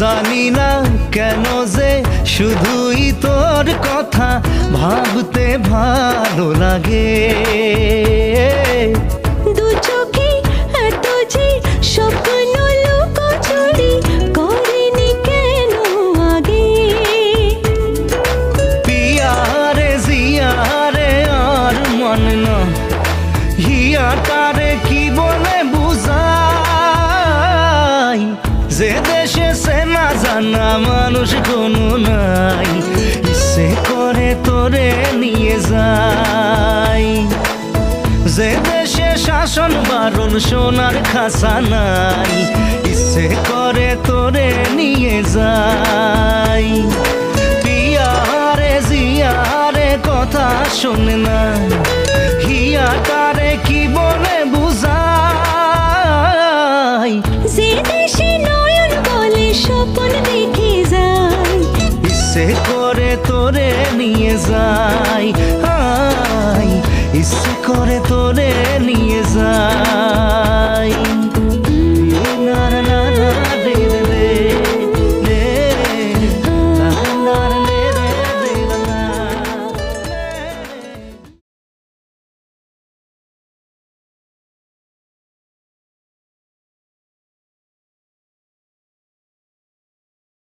জানি না কেন যে শুধুই তোর কথা ভাবতে ভালো লাগে। দু চোখে এত যে স্বপ্ন লুকোচুরি করেনি কেন আগে। পিয়ারে জিয়ারে আর মন না হিয়াটারে কি বলে বুঝাই, যে দেশে সে না জানা মানুষ কোনো নাই, ইচ্ছে করে তোরে নিয়ে যাই। যে দেশে শাসন বারণ সোনার খাসা নাই, ইচ্ছে করে তোরে নিয়ে যাই। পিয়ারে জিয়ারে কথা শোনে না হিয়াটারে কি বলে বুঝাই, যে দেশে নয়ন বলে স্বপ্ন দেখে যায়, ইচ্ছে করে তোরে নিয়ে যাই।